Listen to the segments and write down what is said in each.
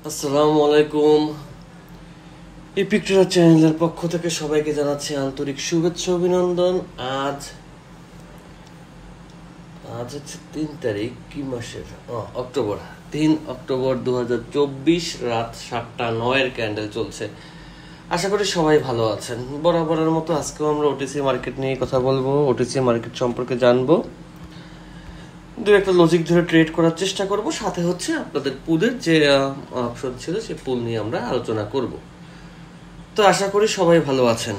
আসসালামু আলাইকুম। এই পিকচার চ্যানেলের পক্ষ থেকে সবাইকে জানাচ্ছি আন্তরিক শুভেচ্ছা অভিনন্দন। আজ আজ হচ্ছে 3 তারিখ, কি মাসের? অক্টোবর, 3 অক্টোবর 2024, রাত 7:09 ক্যান্ডেল চলছে। আশা করি সবাই ভালো আছেন। বরাবরের মতো আজকেও আমরা ওটিসি মার্কেট নিয়ে কথা বলবো, ওটিসি মার্কেট সম্পর্কে জানবো, দু একটা লজিক ধরে ট্রেড করার চেষ্টা করব। সাথে হচ্ছে আপনাদের পুলের যে অপশন ছিল সেই পুল নিয়ে আমরা আলোচনা করব। তো আশা করি সবাই ভালো আছেন।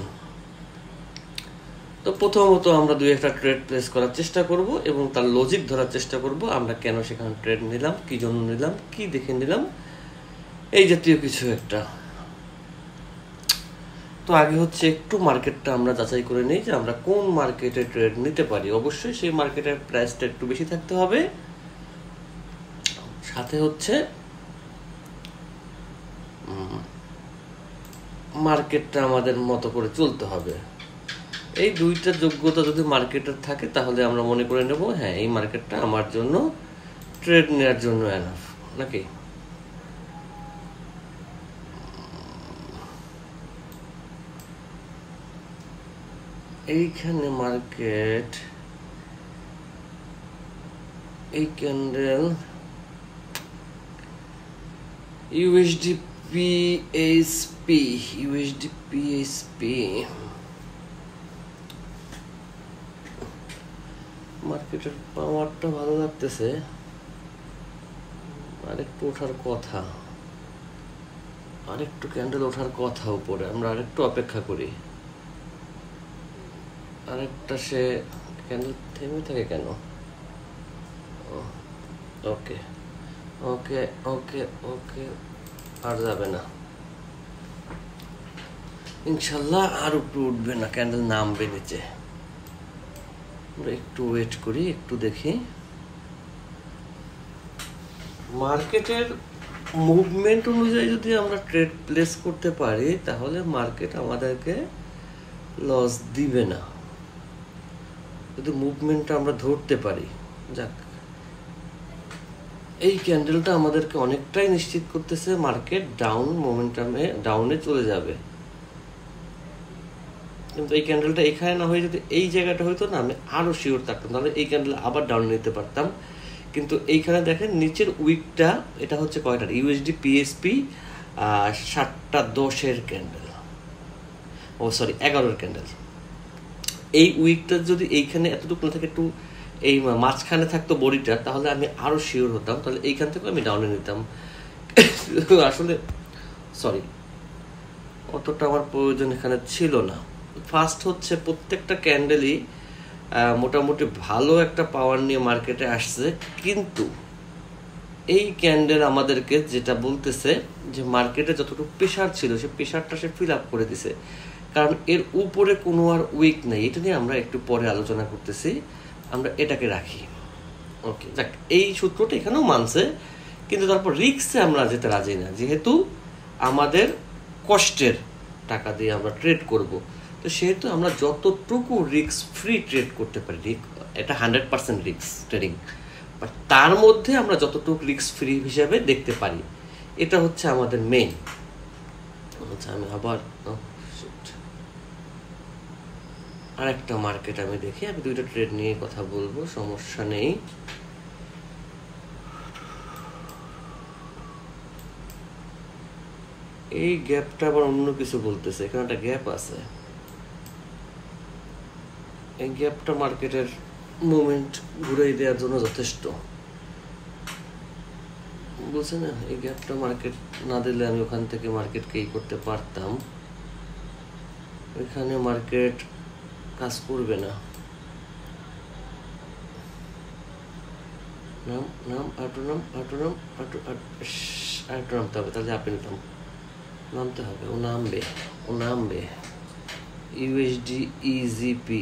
তো প্রথমত আমরা দুই একটা ট্রেড প্লেস করার চেষ্টা করব এবং তার লজিক ধরার চেষ্টা করব, আমরা কেন সেখানে ট্রেড নিলাম, কি জন্য নিলাম, কি দেখে নিলাম, এই জাতীয় কিছু একটা। তো আগে হচ্ছে একটু মার্কেটটা আমরা যাচাই করে নিই যে আমরা কোন মার্কেটে ট্রেড নিতে পারি। অবশ্যই সেই মার্কেটের প্রাইসটা একটু বেশি থাকতে হবে, সাথে হচ্ছে মার্কেটটা আমাদের মতো করে চলতে হবে। এই দুইটা যোগ্যতা যদি মার্কেটের থাকে তাহলে আমরা মনে করে নেব, হ্যাঁ এই মার্কেটটা আমার জন্য ট্রেড নেওয়ার জন্য এনাফ, নাকি? এইখানে মার্কেট, এই candle USD PSP, USD PSP মার্কেটের পাওয়ারটা ভালো লাগতেছে, আরেকটু ওঠার কথা, আরেকটু ক্যান্ডেল ওঠার কথা উপরে। আমরা আরেকটু অপেক্ষা করি। আরেকটা সে ক্যান্ডেল থেমে থাকে কেন? ওকে ওকে ওকে ওকে, আর যাবে না ইনশাল্লাহ, আর উপরে উঠবে না, ক্যান্ডেল নামবে নিচে। আমরা একটু ওয়েট করি, একটু দেখি মার্কেটের মুভমেন্ট অনুযায়ী যদি আমরা ট্রেড প্লেস করতে পারি তাহলে মার্কেট আমাদেরকে লস দিবে না, যদি মুভমেন্টটা আমরা ধরতে পারি। যাক, এই ক্যান্ডেলটা আমাদেরকে অনেকটাই নিশ্চিত করতেছে মার্কেট ডাউন মোমেন্টামে, ডাউনে চলে যাবে। কিন্তু এই ক্যান্ডেলটা এখানে না হয়ে যদি এই জায়গাটা হইতো না, আমি আরো শিওর থাকতাম, তাহলে এই ক্যান্ডেল আবার ডাউন নিতে পারতাম। কিন্তু এইখানে দেখেন নিচের উইকটা, এটা হচ্ছে কয়টার? ইউএসডি পিএসপি 7:10 ক্যান্ডেল, ও সরি 11 ক্যান্ডেল। এই উইকটা যদি এইখানে এতটুকু না থাকে, একটু এই মাঝখানে থাকতো বডিটা, তাহলে আমি আরো শিওর হতাম, তাহলে এইখান থেকে আমি ডাউনে নিতাম। আসলে সরি, অতটা আমার প্রয়োজন এখানে ছিল না। ফার্স্ট হচ্ছে প্রত্যেকটা ক্যান্ডেলই মোটামুটি ভালো একটা পাওয়ার নিয়ে মার্কেটে আসছে, কিন্তু এই ক্যান্ডেল আমাদেরকে যেটা বলতেছে যে মার্কেটে যতটুকু প্রেশার ছিল সে প্রেশারটা সে ফিল আপ করে দিছে, কারণ এর উপরে কোনো আর উইক নেই। এটা নিয়ে আমরা একটু পরে আলোচনা করতেছি, আমরা এটাকে রাখি। ওকে, যাক, এই সূত্রটা এখানেও মানছে, কিন্তু তারপর রিস্কে আমরা যেতে রাজি না, যেহেতু আমাদের কষ্টের টাকা দিয়ে আমরা ট্রেড করব। তো সেহেতু আমরা যতটুকু রিস্ক ফ্রি ট্রেড করতে পারি, এটা 100% রিস্ক ট্রেডিং, বাট তার মধ্যে আমরা যতটুকু রিস্ক ফ্রি হিসাবে দেখতে পারি, এটা হচ্ছে আমাদের মেইন। আচ্ছা, আমি আবার আরেকটা মার্কেট আমি দেখি, আমি দুইটা ট্রেড নিয়ে কথা বলবো, সমস্যা নেই। এই গ্যাপটা আবার অন্য কিছু বলতেছে, এখানে একটা গ্যাপ আছে। এই গ্যাপটা মার্কেটের মুভমেন্ট ঘুরাই দেওয়ার জন্য যথেষ্ট, বলছে না? এই গ্যাপটা মার্কেট না দিলে আমি ওখান থেকে মার্কেটকে এই করতে পারতাম, ওইখানে মার্কেট কাজ করবে না। নাম নাম আটু নাম আটু নাম আটু আটু নামতে হবে, তাহলে আপনি নামতে হবে, ও নামবে, ও নামবে। ইউএসডি ইজিপি,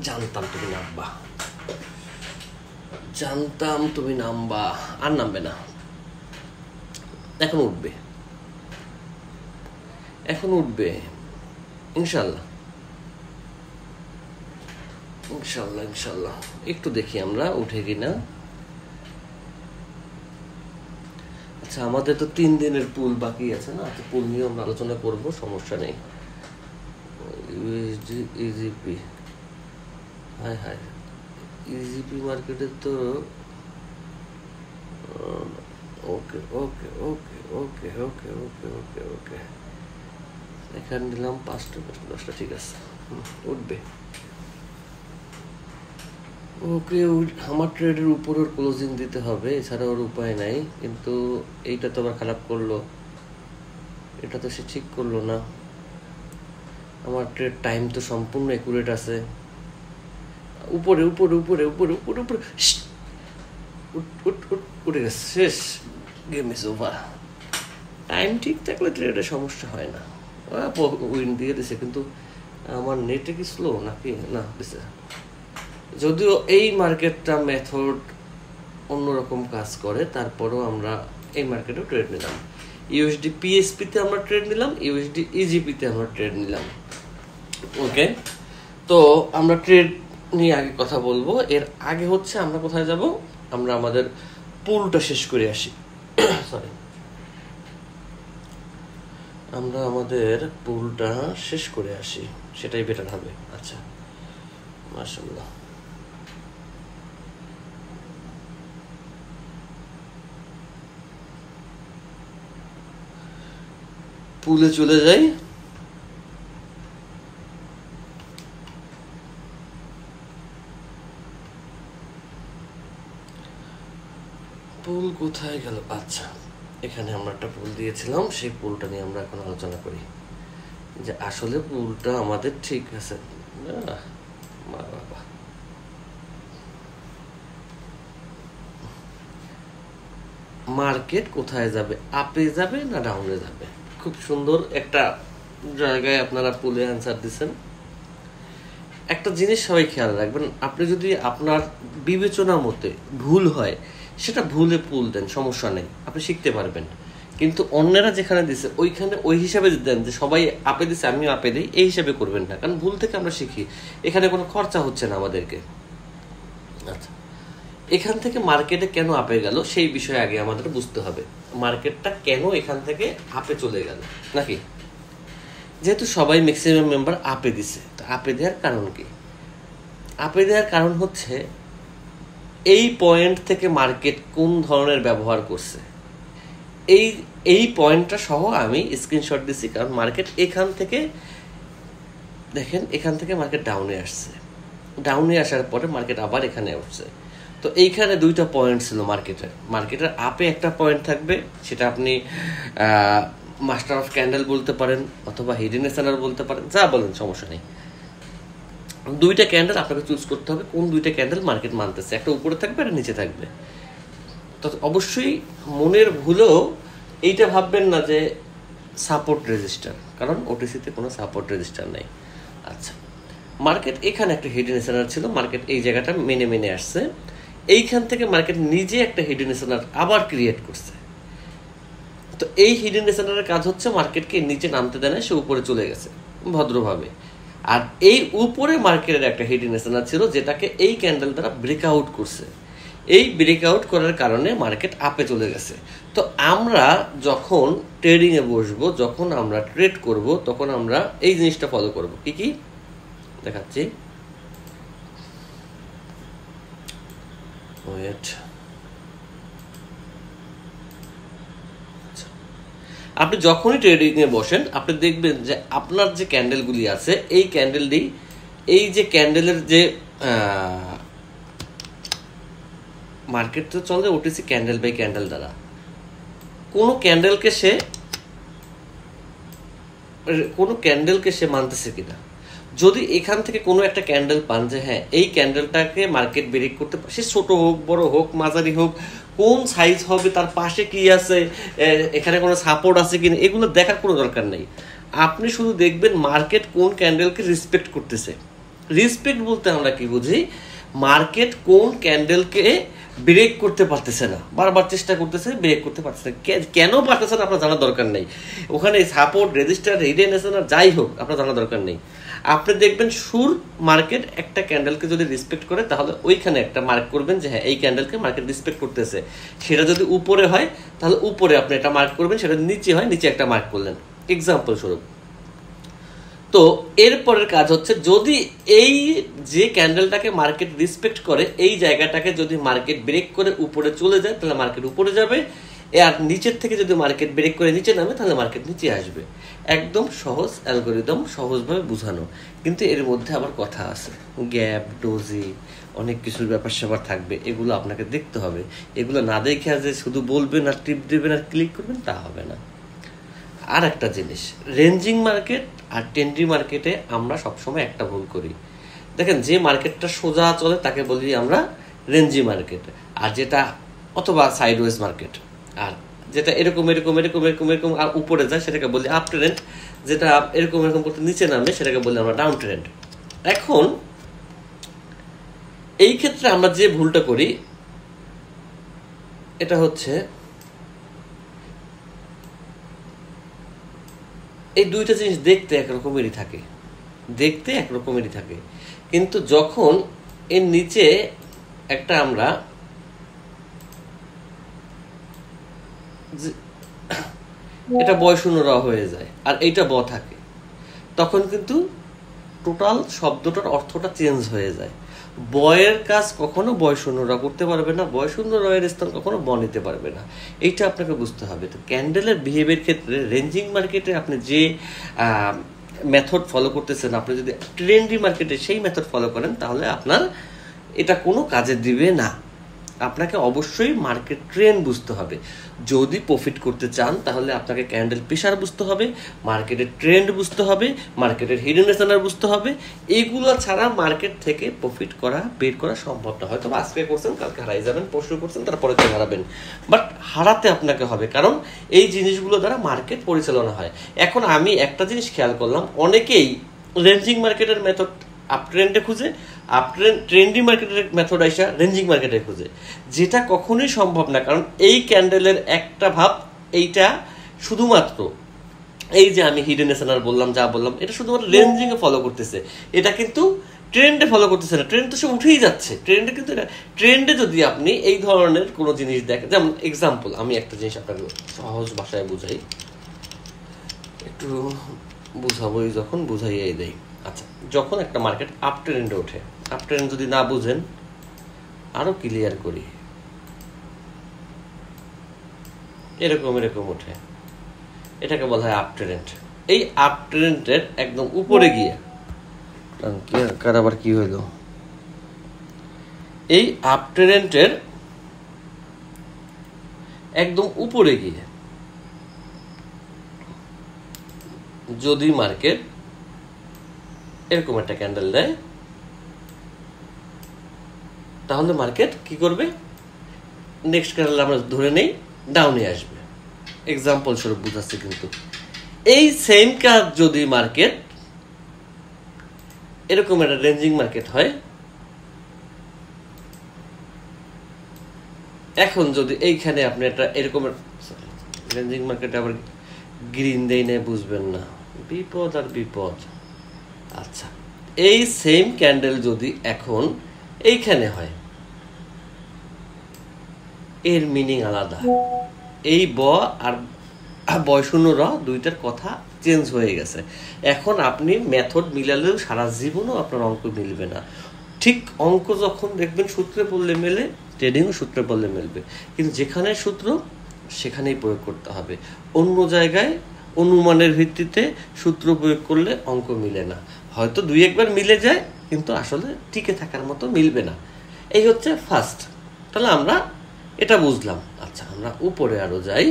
জানতাম তুমি নামবা, জানতাম তুমি নামবা, আর নামবে না, এখন উঠবে, এখন উঠবে ইনশাল্লাহ, ইনশাল্লাহ ইনশাল্লাহ। একটু দেখি আমরা উঠে কিনা। আচ্ছা, আমাদের তো 3 দিনের পুল বাকি আছে না, তো পুল নিয়ে আমরা আলোচনা করব, সমস্যা নেই। USD e-GP, high high, e-GP মার্কেটে তো ওকে ওকে ওকে ওকে ওকে ওকে ওকে ওকে এখানে দিলাম 5টা 10টা, ঠিক আছে, উঠবে। ওকে, আমার ট্রেডের উপর ওর ক্লোজিং দিতে হবে, এছাড়া ওর উপায় নাই। কিন্তু এইটা তো আবার খারাপ করলো, এটা তো সে ঠিক করলো না। আমার ট্রেড টাইম তো সম্পূর্ণ একুরেট আছে। উপরে উপরে উপরে উপরে উপরে উপরে উঠে গেছে, শেষ, গেম ইজ ওভার। টাইম ঠিক থাকলে ট্রেডের সমস্যা হয় না। উইন দিয়ে দিছে, কিন্তু আমার নেটে কি স্লো নাকি না দিছে। যদিও এই মার্কেটটা মেথড অন্যরকম কাজ করে, তারপরেও আমরা এই মার্কেটেও ট্রেড নিলাম। ইউএসডি পিএসপিতে আমরা ট্রেড নিলাম, ইউএসডি ইজিপিতে আমরা ট্রেড নিলাম। ওকে, তো আমরা ট্রেড নিয়ে আগে কথা বলবো। এর আগে হচ্ছে আমরা কোথায় যাব, আমরা আমাদের পুলটা শেষ করে আসি। সরি, আমরা আমাদের পুলটা শেষ করে আসি, সেটাই বেটার হবে। আচ্ছা, মাশাআল্লাহ। পুলে চলে যাই। পুল কোথায় গেল? আচ্ছা, এখানে আমরা একটা পুল দিয়েছিলাম, সেই পুলটা নিয়ে আমরা এখন আলোচনা করি যে আসলে পুলটা আমাদের ঠিক আছে। মার্কেট কোথায় যাবে, আপে যাবে না ডাউনে যাবে? খুব সুন্দর একটা জায়গায় আপনারা পুলে অ্যান্সার দিচ্ছেন। একটা জিনিস সবাই খেয়াল রাখবেন, আপনি যদি আপনার বিবেচনা মতে ভুল হয়, সেটা ভুলে পুল দেন, সমস্যা নেই, আপনি শিখতে পারবেন। কিন্তু অন্যেরা যেখানে দিছে ওইখানে ওই হিসাবে দেন, যে সবাই আপে দিছে আমিও আপে দিই, এই হিসাবে করবেন না, কারণ ভুল থেকে আমরা শিখি। এখানে কোনো খরচা হচ্ছে না আমাদেরকে। আচ্ছা, এখান থেকে মার্কেটে কেন আপে গেল সেই বিষয়ে আগে আমাদের বুঝতে হবে, মার্কেটটা কেন এখান থেকে আপে চলে গেল নাকি। যেহেতু সবাই ম্যাক্সিমাম মেম্বার আপে দিছে, তো আপে দেওয়ার কারণ কি? আপে দেওয়ার কারণ হচ্ছে এই পয়েন্ট থেকে মার্কেট কোন ধরনের ব্যবহার করছে, এই পয়েন্টটা সহ আমি স্ক্রিনশট দিছি। কারণ মার্কেট এখান থেকে দেখেন, এখান থেকে মার্কেট ডাউনে আসছে, ডাউনে আসার পরে মার্কেট আবার এখানে উঠছে। তো এইখানে 2টা পয়েন্ট ছিল মার্কেটের আপে একটা পয়েন্ট থাকবে, সেটা আপনি মাস্টার অফ ক্যান্ডেল বলতে পারেন অথবা হিডেন এসএনআর বলতে পারেন, যা বলেন সমস্যা নেই। 2টা ক্যান্ডেল আপনাকে চুজ করতে হবে, কোন 2টা ক্যান্ডেল মার্কেট মানতেছে, একটা উপরে থাকবে আর নিচে থাকবে। তো অবশ্যই মনের ভুলেও এইটা ভাববেন না যে সাপোর্ট রেজিস্টার, কারণ ওটিসিতে কোনো সাপোর্ট রেজিস্টার নেই। আচ্ছা, মার্কেট এখানে একটা হিডেন এসএনআর ছিল, মার্কেট এই জায়গাটা মেনে আসছে। এইখান থেকে মার্কেট নিজে একটা হিডেন এসএনআর আবার ক্রিয়েট করছে। তো এই হিডেন এসএনআরের কাজ হচ্ছে মার্কেটকে নিচে নামতে দেয় না, সে উপরে চলে গেছে ভদ্রভাবে। আর এই উপরে মার্কেটের একটা হিডেন এসএনআর ছিল, যেটাকে এই ক্যান্ডেল দ্বারা ব্রেকআউট করছে। এই ব্রেকআউট করার কারণে মার্কেট আপে চলে গেছে। তো আমরা যখন ট্রেডিংয়ে বসবো, যখন আমরা ট্রেড করব, তখন আমরা এই জিনিসটা ফলো করব। কি কি দেখাচ্ছি, ওয়েট। আপনি যখনই ট্রেডিংয়ে বসেন, আপনি দেখবেন যে আপনার যে ক্যান্ডেলগুলি আছে, এই ক্যান্ডেলটি, এই যে ক্যান্ডেলের যে মার্কেট তো চলে ওটিসি ক্যান্ডেল বাই ক্যান্ডেল দ্বারা, কোনো ক্যান্ডেলকে সে মানতেছে কিনা। যদি এখান থেকে কোনো একটা ক্যান্ডেল পান যে হ্যাঁ এই ক্যান্ডেলটাকে মার্কেট ব্রেক করতে, সে ছোট হোক বড় হোক মাঝারি হোক, কোন সাইজ হবে, তার পাশে কি আছে, এখানে কোনো সাপোর্ট আছে কিনা, এগুলো দেখার কোনো দরকার নেই। আপনি শুধু দেখবেন মার্কেট কোন ক্যান্ডেলকে রেসপেক্ট করতেছে। রেসপেক্ট বলতে আমরা কি বুঝি, মার্কেট কোন ক্যান্ডেলকে ব্রেক করতে পারতেছে না, বারবার চেষ্টা করতেছে, ব্রেক করতে পারতেছে না। কেন পারতেছে না আপনার জানার দরকার নেই। ওখানে সাপোর্ট রেজিস্টার হিডেন এসএনআর যাই হোক আপনার জানার দরকার নেই। আপনি দেখবেন সুর মার্কেট একটা ক্যান্ডেলকে যদি রেসপেক্ট করে তাহলে ওইখানে একটা মার্ক করবেন যে হ্যাঁ এই ক্যান্ডেলকে মার্কেট রেসপেক্ট করতেছে। সেটা যদি উপরে হয় তাহলে উপরে আপনি একটা মার্ক করবেন, সেটা নিচে হয় নিচে একটা মার্ক করলেন, এক্সাম্পল স্বরূপ। তো এরপরের কাজ হচ্ছে যদি এই যে ক্যান্ডেলটাকে মার্কেট রেসপেক্ট করে এই জায়গাটাকে যদি মার্কেট ব্রেক করে উপরে চলে যায় তাহলে মার্কেট উপরে যাবে, আর নিচের থেকে যদি মার্কেট ব্রেক করে নিচে নামে তাহলে মার্কেট নিচে আসবে। একদম সহজ অ্যালগোরিদম, সহজভাবে বোঝানো, কিন্তু এর মধ্যে আবার কথা আছে, গ্যাপ, ডোজি, অনেক কিছুর ব্যাপার স্যাপার থাকবে, এগুলো আপনাকে দেখতে হবে। এগুলো না দেখে যে শুধু বলবেন আর টিপ দেবেন আর ক্লিক করবেন তা হবে না। আর একটা জিনিস, রেঞ্জিং মার্কেট আর টেন্ডি মার্কেটে আমরা সবসময় একটা ভুল করি। দেখেন যে মার্কেটটা সোজা চলে তাকে বলি আমরা রেঞ্জি মার্কেট, আর যেটা অথবা সাইডওয়েজ মার্কেট, আর যেটা এরকম এরকম এরকম এরকম এরকম আর উপরে যায় সেটাকে বলি আপ ট্রেন্ড, যেটা এরকম এরকম করতে নিচে নামে সেটাকে বলি আমরা ডাউন ট্রেন্ড। এখন এই ক্ষেত্রে আমরা যে ভুলটা করি এটা হচ্ছে এই দুইটা জিনিস দেখতে একরকমেরই থাকে, কিন্তু যখন এর নিচে একটা আমরা এটা বয়শূন্য র হয়ে যায় আর এইটা ব থাকে, তখন কিন্তু টোটাল শব্দটার অর্থটা চেঞ্জ হয়ে যায়। বয়ের কাজ কখনো বয়শূন্য র করতে পারবে না, বয়শূন্য রয়ের স্থান কখনো ব নিতে পারবে না, এইটা আপনাকে বুঝতে হবে। তো ক্যান্ডেলের বিহেভিয়ার ক্ষেত্রে রেঞ্জিং মার্কেটে আপনি যে মেথড ফলো করতেছেন, আপনি যদি ট্রেন্ডি মার্কেটে সেই মেথড ফলো করেন তাহলে আপনার এটা কোনো কাজে দিবে না। আপনাকে অবশ্যই মার্কেট ট্রেন্ড বুঝতে হবে। যদি প্রফিট করতে চান তাহলে আপনাকে ক্যান্ডেল প্রেসার বুঝতে হবে, মার্কেটের ট্রেন্ড বুঝতে হবে, মার্কেটের হিডেন চ্যানেল বুঝতে হবে। এইগুলো ছাড়া মার্কেট থেকে প্রফিট করা বের করা সম্ভব না। হয়তো আজকে করছেন কালকে হারাই যাবেন, পরশু করছেন তারপরে তো হারাবেন, বাট হারাতে আপনাকে হবে, কারণ এই জিনিসগুলো দ্বারা মার্কেট পরিচালনা হয়। এখন আমি একটা জিনিস খেয়াল করলাম, অনেকেই রেঞ্জিং মার্কেটের মেথড আপ ট্রেন্ডে খুঁজে, আপ ট্রেন্ডি মার্কেটের মেথড আইসা রেঞ্জিং মার্কেটে খুঁজে, যেটা কখনোই সম্ভব না। কারণ এই ক্যান্ডেলের একটা ভাব এইটা শুধুমাত্র এই যে আমি হিডেন চ্যানেল বললাম যা বললাম এটা শুধুমাত্র রেঞ্জিং এ ফলো করতেছে, এটা কিন্তু ট্রেন্ডে ফলো করতেছে না। ট্রেন্ড তো সে উঠেই যাচ্ছে, ট্রেন্ডে কিন্তু ট্রেন্ডে যদি আপনি এই ধরনের কোনো জিনিস দেখেন, যেমন এক্সাম্পল আমি একটা জিনিস আপনাকে সহজ ভাষায় বুঝাই, একটু বুঝাবোই যখন বুঝাইয়াই দেই। আচ্ছা, যখন একটা মার্কেট আপ ট্রেন্ডে ওঠে, আপ ট্রেন্ড যদি না বুঝেন আরো ক্লিয়ার করি, এরকম এরকম ওঠে, এটাকে বলা হয় আপ ট্রেন্ড। এই আপ ট্রেন্ডের একদম উপরে গিয়ে আবার কি হইল, এই আপ ট্রেন্ডের একদম উপরে গিয়ে যদি মার্কেট এরকম একটা ক্যান্ডেল দেয় তাহলে মার্কেট কি করবে, নেক্সট ক্যান্ডেল আমরা ধরে নেই ডাউনে আসবে। এক্সাম্পল স্বরূপ বুঝাচ্ছি, কিন্তু এই সেম কাজ যদি মার্কেট এরকম একটা রেঞ্জিং মার্কেট হয়, এখন যদি এইখানে আপনি একটা এরকম রেঞ্জিং মার্কেটে আবার গ্রিন দেই না, বুঝবেন না, বিপদ আর বিপদ। আচ্ছা, এই সেম ক্যান্ডেল যদি এখন এইখানে হয়, এর মিনিং আলাদা। এই ব আর বয়শূন্য র দুইটার কথা চেঞ্জ হয়ে গেছে। এখন আপনি মেথড মিলালেও সারা জীবনও আপনার অঙ্ক মিলবে না। ঠিক অঙ্ক যখন দেখবেন সূত্রে পড়লে মেলে, ট্রেডিংও সূত্রে পড়লে মিলবে, কিন্তু যেখানে সূত্র সেখানেই প্রয়োগ করতে হবে। অন্য জায়গায় অনুমানের ভিত্তিতে সূত্র প্রয়োগ করলে অঙ্ক মিলে না, হয়তো দুই একবার মিলে যায় কিন্তু আসলে টিকে থাকার মতো মিলবে না। এই হচ্ছে ফার্স্ট। তাহলে আমরা এটা বুঝলাম। আচ্ছা, আমরা উপরে আরো যাই।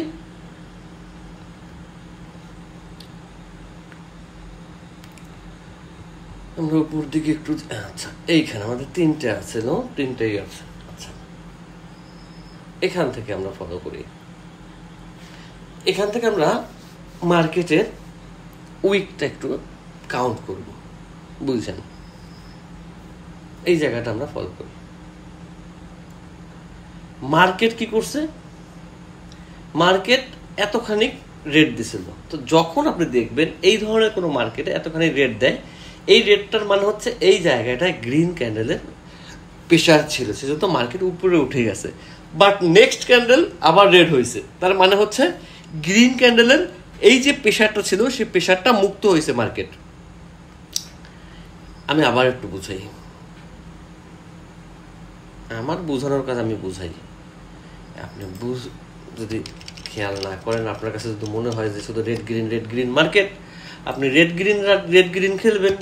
আমরা উপর দিকে একটু, আচ্ছা এইখানে আমাদের তিনটে আছে, তিনটেই আছে। আচ্ছা, এখান থেকে আমরা ফলো করি, এখান থেকে আমরা মার্কেটের উইকটা একটু কাউন্ট করব, বুঝছেন? এই জায়গাটা আমরা ফলো করি। মার্কেট কি করছে, মার্কেট এতখানি রেট দিছিল। তো যখন আপনি দেখবেন এই ধরনের কোনো মার্কেটে এতখানি রেট দেয়, এই রেডটার মানে হচ্ছে এই জায়গাটায় গ্রিন ক্যান্ডেলের প্রেশার ছিল, সেজন্য মার্কেট উপরে উঠে গেছে। বাট নেক্সট ক্যান্ডেল আবার রেড হয়েছে, তার মানে হচ্ছে গ্রিন ক্যান্ডেলের এই যে প্রেশারটা ছিল সেই প্রেশারটা মুক্ত হয়েছে মার্কেট। আমি আবার একটু বুঝাই, আমার বোঝানোর কাজ আমি বুঝাই, আপনি যদি খেয়াল না করেন, আপনার কাছে যদি মনে হয় যে শুধু রেড গ্রিন মার্কেট, আপনি রেড গ্রিন খেলবেন।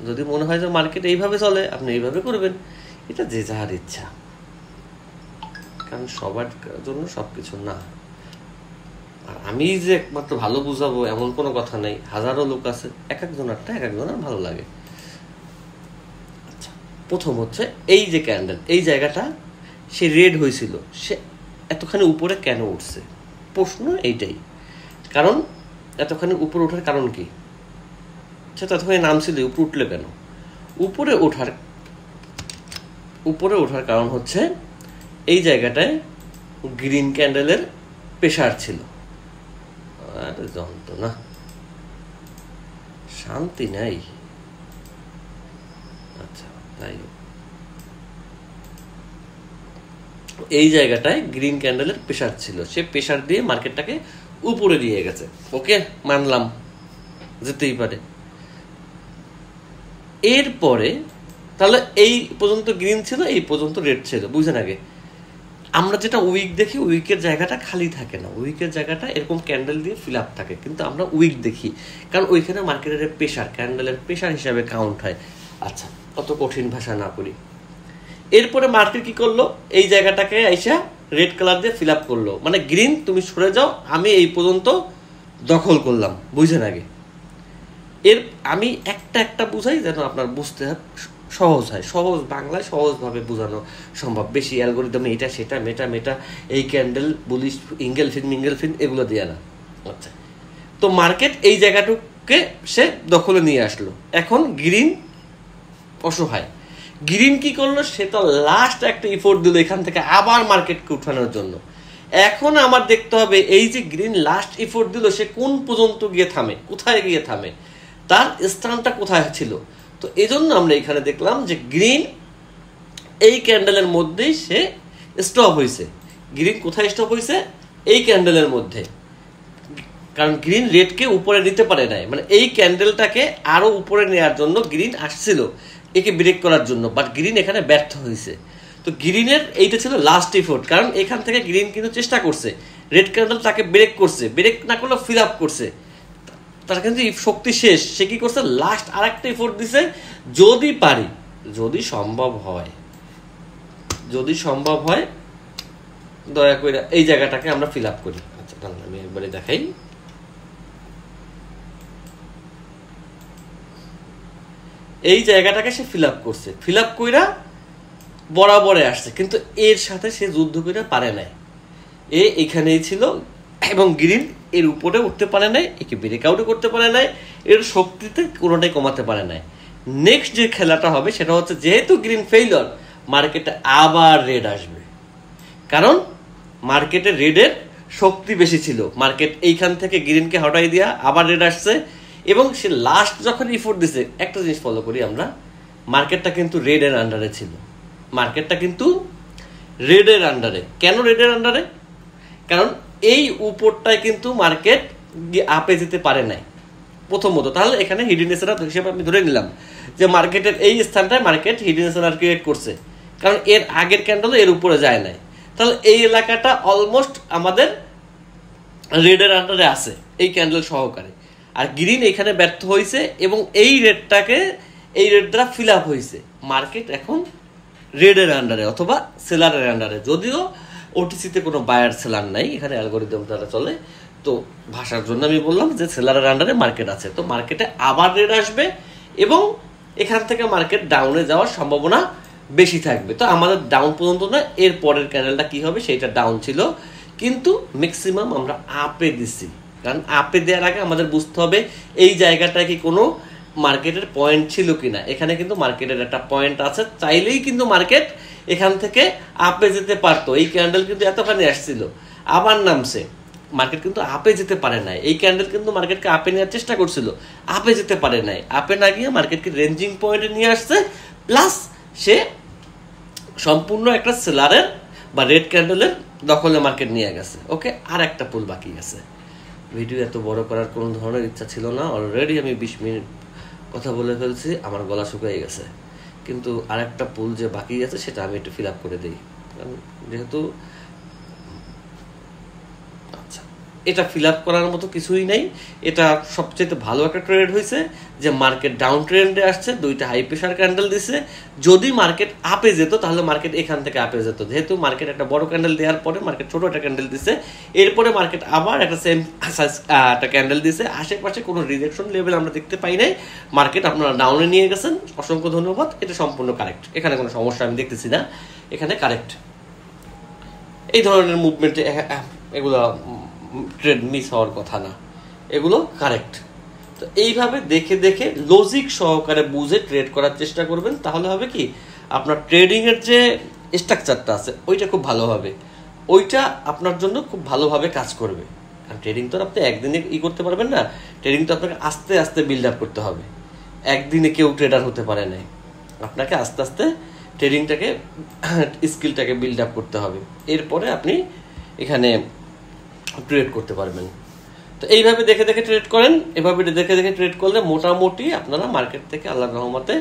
যদি মনে হয় যে মার্কেট এইভাবে চলে, আপনি এইভাবে করবেন। এটা যে যার ইচ্ছা, কারণ সবার জন্য সবকিছু না। আর আমি যে একমাত্র ভালো বুঝাবো এমন কোনো কথা নেই, হাজারো লোক আছে, এক একজনের ভালো লাগে। আচ্ছা, প্রথম হচ্ছে এই যে ক্যান্ডেল, এই জায়গাটা সে রেড হয়েছিল, সে এতখানি উপরে কেন উঠছে? প্রশ্ন এইটাই। কারণ এতখানি উপরে ওঠার কারণ কি? সে তো এতখানি নাম ছিল, উপরে উঠলে কেন? উপরে ওঠার কারণ হচ্ছে এই জায়গাটায় গ্রিন ক্যান্ডেলের প্রেশার ছিল। আরে যন্ত্রণা, শান্তি নাই। আচ্ছা, তাই এই জায়গাটায় গ্রিন ক্যান্ডেলের প্রেশার ছিল, সে প্রেশার দিয়ে মার্কেটটাকে উপরে দিয়ে গেছে। ওকে, মানলাম, যেতেই পারে। এরপরে তাহলে এই পর্যন্ত গ্রিন ছিল, এই পর্যন্ত রেড ছিল, বুঝছেন? আগে আমরা যেটা উইক দেখি, উইকের জায়গাটা খালি থাকে না, উইকের জায়গাটা এরকম ক্যান্ডেল দিয়ে ফিল আপ থাকে, কিন্তু আমরা উইক দেখি কারণ ওইখানে মার্কেটের প্রেশার ক্যান্ডেলের প্রেশার হিসাবে কাউন্ট হয়। আচ্ছা, অত কঠিন ভাষা না করি। এরপরে মার্কেট কি করলো? এই জায়গাটাকে আইসা রেড কালার দিয়ে ফিল আপ করলো, মানে গ্রিন তুমি সরে যাও, আমি এই পর্যন্ত দখল করলাম, বুঝছেন? আগে আমি একটা বুঝাই যেন আপনার বুঝতে সহজ হয়, সহজ বাংলায় সহজভাবে বোঝানো সম্ভব। বেশি অ্যালগরিদম এটা সেটা মেটা এই ক্যান্ডেল বুলিশ ইঙ্গেল ফিন এগুলো দিয়ে না। আচ্ছা, তো মার্কেট এই জায়গাটুকে সে দখলে নিয়ে আসলো। এখন গ্রিন অসহায়, গ্রিন কি করলো? সে তো লাস্ট একটা ইফোর্ট দিল এখান থেকে আবার মার্কেটকে উঠানোর জন্য। এখন আমার দেখতে হবে এই যে গ্রিন লাস্ট ইফোর্ট দিল, সে কোন পর্যন্ত গিয়ে থামে, কোথায় গিয়ে থামে, তার স্থানটা কোথায় ছিল। তো এই জন্য আমরা এখানে দেখলাম যে গ্রিন এই ক্যান্ডেলের মধ্যেই সে স্টপ হয়েছে। গ্রিন কোথায় স্টপ হয়েছে? এই ক্যান্ডেলের মধ্যে, কারণ গ্রিন রেডকে উপরে নিতে পারে নাই, মানে এই ক্যান্ডেলটাকে আরো উপরে নেওয়ার জন্য গ্রিন আসছিল একে ব্রেক করার জন্য, বাট গ্রিন এখানে ব্যর্থ হয়েছে। তো গ্রিনের এইটা ছিল লাস্ট এফোর্ট, কারণ এখান থেকে গ্রিন কিন্তু চেষ্টা করছে, রেড ক্যান্ডেল তাকে ব্রেক করছে, ব্রেক না করলে ফিল আপ করছে, তার কিন্তু শক্তি শেষ। সে কি করছে? লাস্ট আর একটা এফোর্ট দিছে, যদি পারি, যদি সম্ভব হয় দয়া করে এই জায়গাটাকে আমরা ফিল আপ করি। আচ্ছা, আমি একবারে দেখাই। এই জায়গাটাকে সে ফিল আপ করছে, ফিল আপ কইরা বরাবরে আসছে, কিন্তু এর সাথে সে যুদ্ধ করে পারে নাই। এখানেই ছিল এবং গ্রিন এর উপরে উঠতে পারে নাই, একে ব্রেকআউটও করতে পারে নাই, এর শক্তিতে কোনোটাই কমাতে পারে নাই। নেক্সট যে খেলাটা হবে সেটা হচ্ছে, যেহেতু গ্রিন ফেইলর, মার্কেটে আবার রেড আসবে, কারণ মার্কেটে রেডের শক্তি বেশি ছিল। মার্কেট এইখান থেকে গ্রিনকে হটাই দিয়া আবার রেড আসছে, এবং সে লাস্ট যখন ইফোর্ট দিছে, একটা জিনিস ফলো করি আমরা, মার্কেটটা কিন্তু রেডের আন্ডারে ছিল, মার্কেটটা কিন্তু রেডের আন্ডারে। কেন রেডের আন্ডারে? কারণ এই উপরটায় কিন্তু মার্কেট আপে যেতে পারে নাই প্রথমত। তাহলে এখানে হিডেন এসএলআর হিসেবে আমি ধরে নিলাম যে মার্কেটের এই স্থানটায় মার্কেট হিডেন এসএলআর ক্রিয়েট করছে, কারণ এর আগের ক্যান্ডেল এর উপরে যায় নাই। তাহলে এই এলাকাটা অলমোস্ট আমাদের রেডের আন্ডারে আছে এই ক্যান্ডেল সহকারে, আর গ্রিন এখানে ব্যর্থ হয়েছে এবং এই রেডটাকে এই রেড দ্বারা ফিল আপ হয়েছে। মার্কেট এখন রেডের আন্ডারে অথবা সেলারের আন্ডারে, যদিও ওটিসিতে কোনো বায়ার সেলার নাই, এখানে অ্যালগরিদম দ্বারা চলে। তো ভাষার জন্য আমি বললাম যে সেলারের আন্ডারে মার্কেট আছে। তো মার্কেটে আবার রেড আসবে এবং এখান থেকে মার্কেট ডাউনে যাওয়ার সম্ভাবনা বেশি থাকবে। তো আমাদের ডাউন পর্যন্ত না, এর পরের ক্যান্ডেলটা কি হবে সেটা ডাউন ছিল, কিন্তু ম্যাক্সিমাম আমরা আপে দিচ্ছি, কারণ আপে দেওয়ার আগে আমাদের বুঝতে হবে এই জায়গাটায় কি কোনো মার্কেটের পয়েন্ট ছিল কিনা। এখানে কিন্তু মার্কেটের একটা পয়েন্ট আছে, চাইলেই কিন্তু মার্কেট এখান থেকে আপে যেতে পারতো। এই ক্যান্ডেল কিন্তু এতখানি আসছিল, আবার নামছে, মার্কেট কিন্তু আপে যেতে পারে নাই, এই ক্যান্ডেল কিন্তু মার্কেটকে আপে নেওয়ার চেষ্টা করছিল, আপে যেতে পারে নাই, আপে না গিয়ে মার্কেটকে রেঞ্জিং পয়েন্টে নিয়ে আসছে, প্লাস সে সম্পূর্ণ একটা সেলারের বা রেড ক্যান্ডেলের দখলে মার্কেট নিয়ে গেছে। ওকে, আর একটা পুল বাকি আছে। ভিডিও এত বড় করার কোনো ধরনের ইচ্ছা ছিল না, অলরেডি আমি 20 মিনিট কথা বলে ফেলছি, আমার গলা শুকিয়ে গেছে, কিন্তু আর একটা পুল যে বাকি আছে সেটা আমি একটু ফিল আপ করে দিই, কারণ যেহেতু এটা ফিল আপ করার মতো কিছুই নেই। এটা সবচেয়ে ভালো একটা ট্রেড হয়েছে যে মার্কেট ডাউন ট্রেন্ডে আসছে, দুইটা হাই প্রেশার ক্যান্ডেল দিছে। যদি মার্কেট আপে যেত তাহলে মার্কেট এখান থেকে আপে যেত, যেহেতু মার্কেট একটা বড় ক্যান্ডেল দেওয়ার পরে মার্কেট ছোট একটা ক্যান্ডেল দিছে, এরপরে মার্কেট আবার একটা সেম একটা ক্যান্ডেল দিছে। আশেপাশে কোনো রিজেকশন লেভেল আমরা দেখতে পাই নাই, মার্কেট আপনারা ডাউনে নিয়ে গেছেন, অসংখ্য ধন্যবাদ, এটা সম্পূর্ণ কারেক্ট, এখানে কোনো সমস্যা আমি দেখতেছি না, এখানে কারেক্ট। এই ধরনের মুভমেন্টে এগুলো ট্রেড মিস হওয়ার কথা না, এগুলো কারেক্ট। তো এইভাবে দেখে দেখে লজিক সহকারে বুঝে ট্রেড করার চেষ্টা করবেন, তাহলে হবে কি আপনার ট্রেডিংয়ের যে স্ট্রাকচারটা আছে ওইটা খুব ভালো হবে, ওইটা আপনার জন্য খুব ভালোভাবে কাজ করবে। কারণ ট্রেডিং তো আপনি একদিনে করতে পারবেন না, ট্রেডিং তো আপনাকে আস্তে আস্তে বিল্ড আপ করতে হবে, একদিনে কেউ ট্রেডার হতে পারে না, আপনাকে আস্তে আস্তে ট্রেডিংটাকে স্কিলটাকে বিল্ড আপ করতে হবে, এরপরে আপনি এখানে ট্রেড করতে পারবেন। তো এইভাবে দেখে দেখে ট্রেড করেন, এভাবে দেখে দেখে ট্রেড করলে মোটামুটি আপনারা মার্কেট থেকে আল্লাহর রহমতে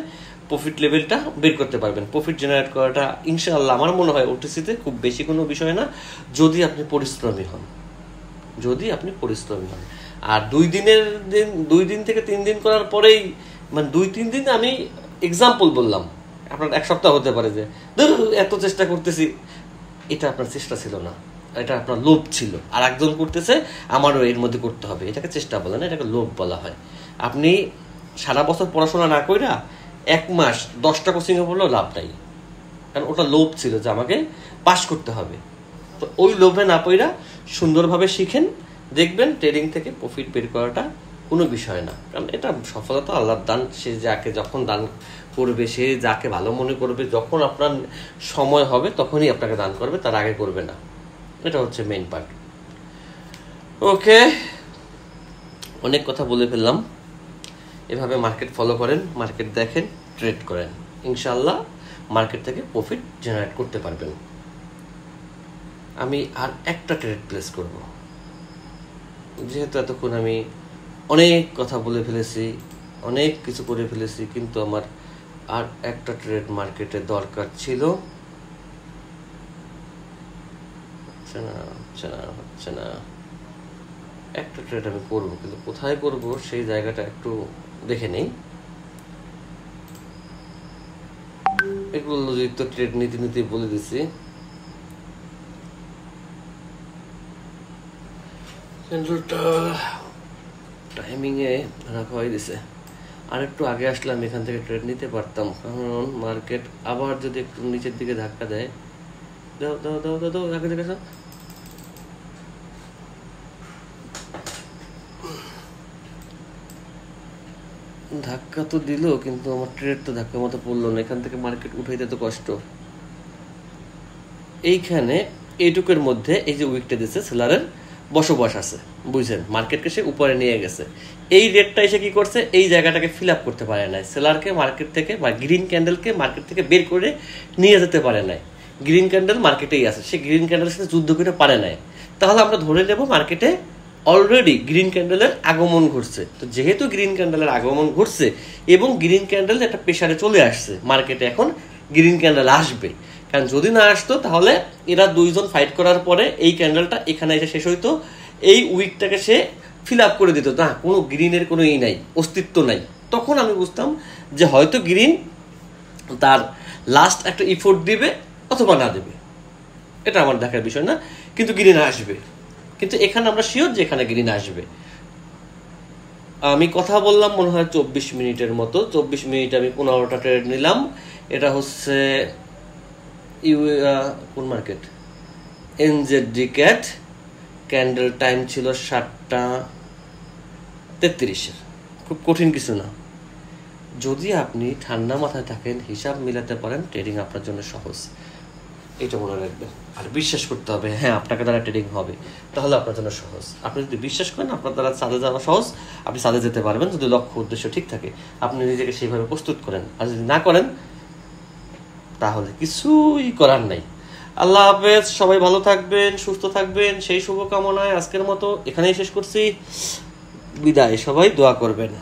প্রফিট লেভেলটা বের করতে পারবেন। প্রফিট জেনারেট করাটা ইনশাআল্লাহ আমার মনে হয় ওটিসিতে খুব বেশি কোনো বিষয় না, যদি আপনি পরিশ্রমী হন, যদি আপনি পরিশ্রমী হন। আর 2 দিন থেকে 3 দিন করার পরেই, মানে 2-3 দিন আমি এক্সাম্পল বললাম, আপনার 1 সপ্তাহ হতে পারে যে এত চেষ্টা করতেছি, এটা আপনার চেষ্টা ছিল না, এটা আপনার লোভ ছিল। আর একজন করতেছে আমারও এর মধ্যে করতে হবে, এটাকে চেষ্টা বলে না, এটাকে লোভ বলা হয়। আপনি সারা বছর পড়াশোনা না কইরা 1 মাস 10টা কোচিংয়ে পড়লেও লাভ নাই, কারণ ওটা লোভ ছিল যে আমাকে পাস করতে হবে। তো ওই লোভে না পড়া সুন্দরভাবে শিখেন, দেখবেন ট্রেডিং থেকে প্রফিট বের করাটা কোনো বিষয় না। কারণ এটা সফলতা আল্লাহর দান, সে যাকে যখন দান করবে, সে যাকে ভালো মনে করবে, যখন আপনার সময় হবে তখনই আপনাকে দান করবে, তার আগে করবে না, এটা হচ্ছে মেইন পার্ট। ওকে, অনেক কথা বলে ফেললাম। এভাবে মার্কেট ফলো করেন, মার্কেট দেখেন, ট্রেড করেন, ইনশাল্লাহ মার্কেট থেকে প্রফিট জেনারেট করতে পারবেন। আমি আর একটা ট্রেড প্লেস করব, যেহেতু এতক্ষণ আমি অনেক কথা বলে ফেলেছি, অনেক কিছু করে ফেলেছি, কিন্তু আমার আর একটা ট্রেড মার্কেটে দরকার ছিল। হচ্ছে না, একটা ট্রেড আমি করবো, কিন্তু কোথায় করব সেই জায়গাটা একটু দেখে নেই। এগুলো লজিক তো ট্রেড নীতি বলে দিছি। টাইমিং এ রাখা হয়ে দিছে, আর একটু আগে আসলে আমি এখান থেকে ট্রেড নিতে পারতাম, কারণ মার্কেট আবার যদি একটু নিচের দিকে ধাক্কা দেয়, দাও দাও দাও দাও দাও আগে দেখেছ, ধাক্কা তো দিল, কিন্তু আমার ট্রেড তো ধাক্কার মতো পড়লো না, এখান থেকে মার্কেট উঠাইতে তো কষ্ট। এইখানে এইটুকের মধ্যে এই যে উইকটা দিচ্ছে সেলারের বসবাস আছে, বুঝছেন, মার্কেটকে সে উপরে নিয়ে গেছে। এই রেটটা এসে কি করছে, এই জায়গাটাকে ফিল আপ করতে পারে নাই, সেলারকে মার্কেট থেকে বা গ্রিন ক্যান্ডেলকে মার্কেট থেকে বের করে নিয়ে যেতে পারে নাই। গ্রিন ক্যান্ডেল মার্কেটেই আছে, সে গ্রিন ক্যান্ডেলের সাথে যুদ্ধ করতে পারে নাই। তাহলে আমরা ধরে নেব মার্কেটে অলরেডি গ্রিন ক্যান্ডেলের আগমন ঘটছে। তো যেহেতু গ্রিন ক্যান্ডেলের আগমন ঘটছে এবং গ্রিন ক্যান্ডেল একটা প্রেসারে চলে আসছে, মার্কেটে এখন গ্রিন ক্যান্ডেল আসবে। কারণ যদি না আসতো তাহলে এরা দুইজন ফাইট করার পরে এই ক্যান্ডেলটা এখানে এসে শেষ হইতো, এই উইকটাকে সে ফিল আপ করে দিত, না কোনো গ্রিনের কোনো নাই, অস্তিত্ব নাই। তখন আমি বুঝতাম যে হয়তো গ্রিন তার লাস্ট একটা ইফোর্ট দিবে অথবা না দেবে, এটা আমার দেখার বিষয় না, কিন্তু গ্রিন আসবে। কিন্তু এখানে আমরা শিওর যে এখানে গ্রিন আসবে। আমি কথা বললাম মনে হয় 24 মিনিটের মতো, 24 মিনিট আমি 15টা ট্রেড নিলাম। এটা হচ্ছে কোন market, NZD cat, candle time ছিল 7টা 33। খুব কঠিন কিছু না, যদি আপনি ঠান্ডা মাথায় থাকেন, হিসাব মিলাতে পারেন, ট্রেডিং আপনার জন্য সহজ। এটা মনে রাখবেন। আর বিশ্বাস করতে হবে, হ্যাঁ আপনাকে দ্বারা ট্রেডিং হবে, তাহলে আপনার জন্য সহজ। আপনি যদি বিশ্বাস করেন আপনার দ্বারা চাঁদে যাওয়া সহজ, আপনি চাঁদে যেতে পারবেন যদি লক্ষ্য উদ্দেশ্য ঠিক থাকে, আপনি নিজেকে সেইভাবে প্রস্তুত করেন। আর যদি না করেন তাহলে কিছুই করার নাই। আল্লাহ হাফেজ, সবাই ভালো থাকবেন, সুস্থ থাকবেন, সেই শুভকামনায় আজকের মতো এখানেই শেষ করছি। বিদায়, সবাই দোয়া করবেন।